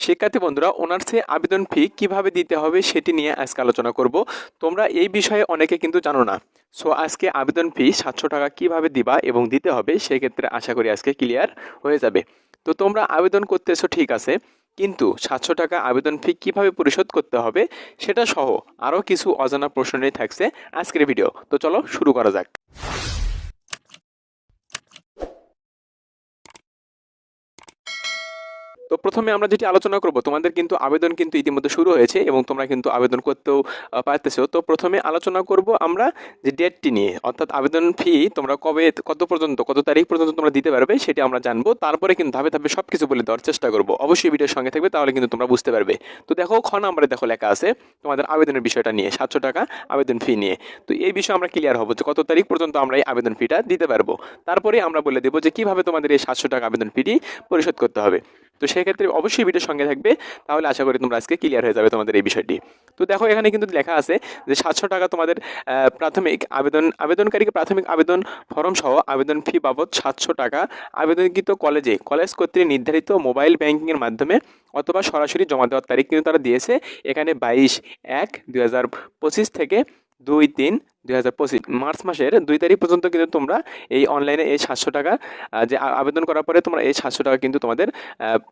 শিক্ষার্থী বন্ধুরা, অনার্সে আবেদন ফি কিভাবে দিতে হবে সেটি নিয়ে আজকে আলোচনা করব। তোমরা এই বিষয়ে অনেকে কিন্তু জানো না। সো আজকে আবেদন ফি 700 টাকা কিভাবে দিবা এবং দিতে হবে সেক্ষেত্রে আশা করি আজকে ক্লিয়ার হয়ে যাবে। তো তোমরা আবেদন করতেছো ঠিক আছে, কিন্তু 700 টাকা আবেদন ফি কিভাবে পরিশোধ করতে হবে সেটা সহ আরও কিছু অজানা প্রশ্ন নিয়ে থাকছে আজকের ভিডিও। তো চলো শুরু করা যাক। তো প্রথমে আমরা যেটি আলোচনা করব, তোমাদের কিন্তু আবেদন কিন্তু ইতিমধ্যে শুরু হয়েছে এবং তোমরা কিন্তু আবেদন করতেও পারতেছো। তো প্রথমে আলোচনা করব আমরা যে ডেটটি নিয়ে, অর্থাৎ আবেদন ফি তোমরা কবে, কত পর্যন্ত, কত তারিখ পর্যন্ত তোমরা দিতে পারবে সেটি আমরা জানবো। তারপরে কিন্তু ধাপে ধাপে সব কিছু বলে দেওয়ার চেষ্টা করব। অবশ্যই ভিডিওর সঙ্গে থাকবে, তাহলে কিন্তু তোমরা বুঝতে পারবে। তো দেখো, খ নম্বরে দেখো লেখা আছে তোমাদের আবেদনের বিষয়টা নিয়ে, 700 টাকা আবেদন ফি নিয়ে। তো এই বিষয়ে আমরা ক্লিয়ার হবো যে কত তারিখ পর্যন্ত আমরা এই আবেদন ফিটা দিতে পারবো। তারপরে আমরা বলে দেবো যে কিভাবে তোমাদের এই 700 টাকা আবেদন ফিটি পরিশোধ করতে হবে। তো সেক্ষেত্রে অবশ্যই ভিডিওর সঙ্গে থাকবে, তাহলে আশা করি তোমরা আজকে ক্লিয়ার হয়ে যাবে তোমাদের এই বিষয়টি। তো দেখো, এখানে কিন্তু লেখা আছে যে 700 টাকা তোমাদের প্রাথমিক আবেদনকারীকে প্রাথমিক আবেদন ফর্ম সহ আবেদন ফি বাবদ 700 টাকা আবেদনকৃত কলেজ কর্তৃক নির্ধারিত মোবাইল ব্যাংকিংয়ের মাধ্যমে অথবা সরাসরি জমা দেওয়ার তারিখ কিন্তু তারা দিয়েছে এখানে 22/1/2025 থেকে 2/3/2025 মার্চ মাসের 2 তারিখ পর্যন্ত কিন্তু তোমরা এই অনলাইনে এই 700 টাকা যে আবেদন করার পরে তোমরা এই 700 টাকা কিন্তু তোমাদের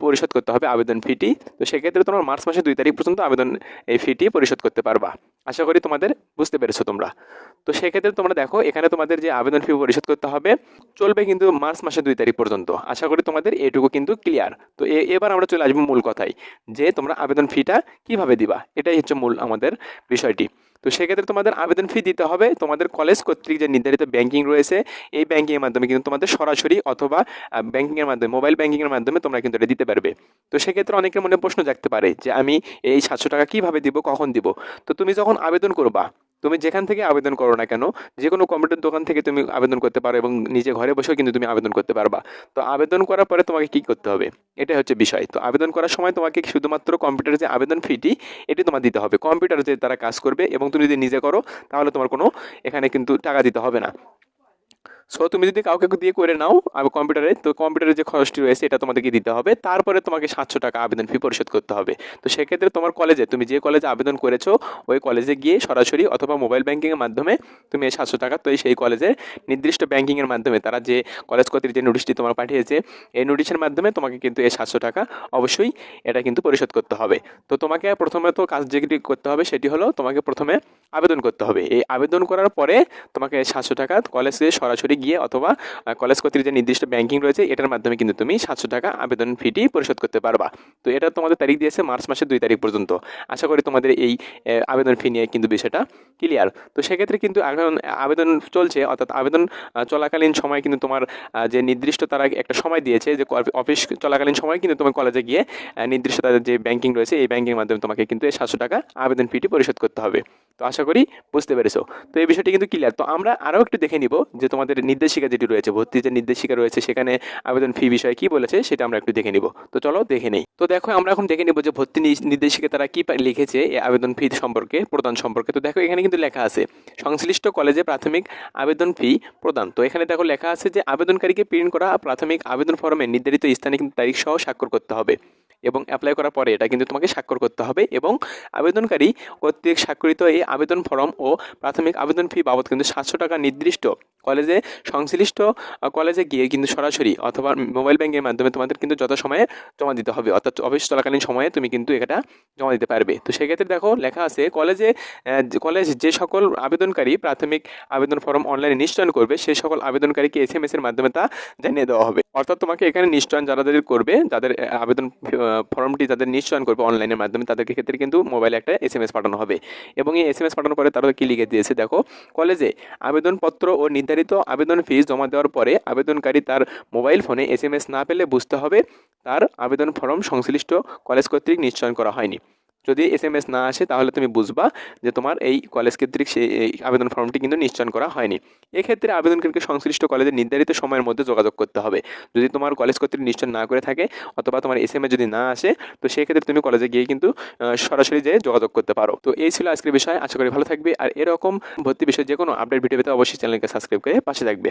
পরিশোধ করতে হবে আবেদন ফিটি। তো সেক্ষেত্রে তোমরা মার্চ মাসের 2 তারিখ পর্যন্ত আবেদন এই ফিটি পরিশোধ করতে পারবা। আশা করি তোমাদের বুঝতে পেরেছো তোমরা। তো সেক্ষেত্রে তোমরা দেখো, এখানে তোমাদের যে আবেদন ফি পরিশোধ করতে হবে চলবে কিন্তু মার্চ মাসের 2 তারিখ পর্যন্ত। আশা করি তোমাদের এটুকু কিন্তু ক্লিয়ার। তো এবার আমরা চলে আসবো মূল কথায়, যে তোমরা আবেদন ফিটা কিভাবে দিবা, এটাই হচ্ছে মূল আমাদের বিষয়টি। তো সেক্ষেত্রে তোমাদের আবেদন ফি দিতে হবে তোমাদের কলেজ কর্তৃক যে নির্ধারিত ব্যাংকিং রয়েছে, এই ব্যাংকিংয়ের মাধ্যমে কিন্তু তোমাদের সরাসরি অথবা ব্যাংকিংয়ের মাধ্যমে, মোবাইল ব্যাংকিংয়ের মাধ্যমে তোমরা কিন্তু এটা দিতে পারবে। তো সেক্ষেত্রে অনেকের মনে প্রশ্ন জাগতে পারে যে আমি এই 700 টাকা কীভাবে দিব, কখন দিব। তো তুমি যখন আবেদন করবা, তুমি যেখান থেকে আবেদন করো না কেন, যে কোনো কম্পিউটার দোকান থেকে তুমি আবেদন করতে পারো এবং নিজে ঘরে বসেও কিন্তু তুমি আবেদন করতে পারবা। তো আবেদন করার পরে তোমাকে কী করতে হবে, এটা হচ্ছে বিষয়। তো আবেদন করার সময় তোমাকে শুধুমাত্র কম্পিউটারের যে আবেদন ফিটি এটি তোমার দিতে হবে। কম্পিউটারে যে তারা কাজ করবে এবং তুমি যদি নিজে করো তাহলে তোমার কোনো এখানে কিন্তু টাকা দিতে হবে না। সো তুমি যদি কাউকে দিয়ে করে নাও কম্পিউটারে, তো কম্পিউটারের যে খরচটি রয়েছে এটা তোমাদেরকে দিতে হবে। তারপরে তোমাকে 700 টাকা আবেদন ফি পরিশোধ করতে হবে। তো সেক্ষেত্রে তোমার কলেজে, তুমি যে কলেজে আবেদন করেছো ওই কলেজে গিয়ে সরাসরি অথবা মোবাইল ব্যাংকিংয়ের মাধ্যমে তুমি এই 700 টাকা, তো সেই কলেজের নির্দিষ্ট ব্যাংকিংয়ের মাধ্যমে তারা যে কলেজ কর্তৃক যে নোটিশটি তোমার পাঠিয়েছে এই নোটিশের মাধ্যমে তোমাকে কিন্তু এই 700 টাকা অবশ্যই এটা কিন্তু পরিশোধ করতে হবে। তো তোমাকে প্রথমে তো কাজ যেটি করতে হবে সেটি হলো তোমাকে প্রথমে আবেদন করতে হবে। এই আবেদন করার পরে তোমাকে 700 টাকা কলেজে সরাসরি গিয়ে অথবা কলেজ কর্তৃক যে নির্দিষ্ট ব্যাংকিং রয়েছে এটার মাধ্যমে কিন্তু তুমি 700 টাকা আবেদন ফিটি পরিশোধ করতে পারবা। তো এটা তোমাদের তারিখ দিয়েছে মার্চ মাসের 2 তারিখ পর্যন্ত। আশা করি তোমাদের এই আবেদন ফি নিয়ে কিন্তু বিষয়টা ক্লিয়ার। তো সেক্ষেত্রে কিন্তু এখন আবেদন চলছে, অর্থাৎ আবেদন চলাকালীন সময় কিন্তু তোমার যে নির্দিষ্ট তারা একটা সময় দিয়েছে যে অফিস চলাকালীন সময় কিন্তু তোমার কলেজে গিয়ে নির্দিষ্ট তাদের যে ব্যাংকিং রয়েছে এই ব্যাংকিংয়ের মাধ্যমে তোমাকে কিন্তু এই 700 টাকা আবেদন ফিটি পরিশোধ করতে হবে। তো আশা করি বুঝতে পেরেছো। তো এই বিষয়টি কিন্তু ক্লিয়ার। তো আমরা আরও একটু দেখে নিব যে তোমাদের নির্দেশিকা যেটি রয়েছে, ভর্তির যে নির্দেশিকা রয়েছে সেখানে আবেদন ফি বিষয়ে কি বলেছে সেটা আমরা একটু দেখে নিব। তো চলো দেখে নেই। তো দেখো, আমরা এখন দেখে নিব যে ভর্তি নির্দেশিকা তারা কি লিখেছে এই আবেদন ফি সম্পর্কে, প্রদান সম্পর্কে। তো দেখো, এখানে কিন্তু লেখা আছে সংশ্লিষ্ট কলেজে প্রাথমিক আবেদন ফি প্রদান। তো এখানে দেখো লেখা আছে যে আবেদনকারীকে প্রিন্ট করা প্রাথমিক আবেদন ফর্মে নির্ধারিত স্থানে কিন্তু তারিখ সহ স্বাক্ষর করতে হবে এবং অ্যাপ্লাই করার পরে এটা কিন্তু তোমাকে স্বাক্ষর করতে হবে এবং আবেদনকারী কর্তৃক স্বাক্ষরিত এই আবেদন ফর্ম ও প্রাথমিক আবেদন ফি বাবদ কিন্তু 700 টাকা নির্দিষ্ট কলেজে সংশ্লিষ্ট কলেজে গিয়ে কিন্তু সরাসরি অথবা মোবাইল ব্যাংকের মাধ্যমে তোমাদের কিন্তু যথাসময়ে জমা দিতে হবে, অর্থাৎ অফিস চলাকালীন সময়ে তুমি কিন্তু এটা জমা দিতে পারবে। তো সেক্ষেত্রে দেখো লেখা আছে কলেজ যে সকল আবেদনকারী প্রাথমিক আবেদন ফর্ম অনলাইনে নিশ্চয়ন করবে সেই সকল আবেদনকারীকে SMS এর মাধ্যমে তা জানিয়ে দেওয়া হবে। অর্থাৎ তোমাকে এখানে নিশ্চয়ন যাদের করবে, যাদের আবেদন ফর্মটি যাদের নিশ্চয়ন করবে অনলাইনের মাধ্যমে তাদের ক্ষেত্রে কিন্তু মোবাইলে একটা SMS পাঠানো হবে এবং এই SMS পাঠানোর পরে তারা কি লিখে দিয়েছে দেখো, কলেজে আবেদনপত্র ও নির্ধারিত আবেদন ফি জমা দেওয়ার পরে আবেদনকারী তার মোবাইল ফোনে SMS না পেলে বুঝতে হবে তার আবেদন ফর্ম সংশ্লিষ্ট কলেজ কর্তৃক নিশ্চয়ন করা হয়নি। যদি SMS না আসে তাহলে তুমি বুঝবা যে তোমার এই কলেজ কর্তৃক সেই আবেদন ফর্মটি কিন্তু নিশ্চয়ন করা হয়নি। এক্ষেত্রে আবেদনকারীকে সংশ্লিষ্ট কলেজের নির্ধারিত সময়ের মধ্যে যোগাযোগ করতে হবে। যদি তোমার কলেজ কর্তৃক নিশ্চয়ন না করে থাকে অথবা তোমার SMS যদি না আসে, তো সেক্ষেত্রে তুমি কলেজে গিয়ে কিন্তু সরাসরি যেয়ে যোগাযোগ করতে পারো। তো এই ছিল আজকের বিষয়। আশা করি ভালো থাকবে। আর এরকম ভর্তি বিষয়ে যে কোনো আপডেট ভিডিও পেতে অবশ্যই চ্যানেলকে সাবস্ক্রাইব করে পাশে থাকবে।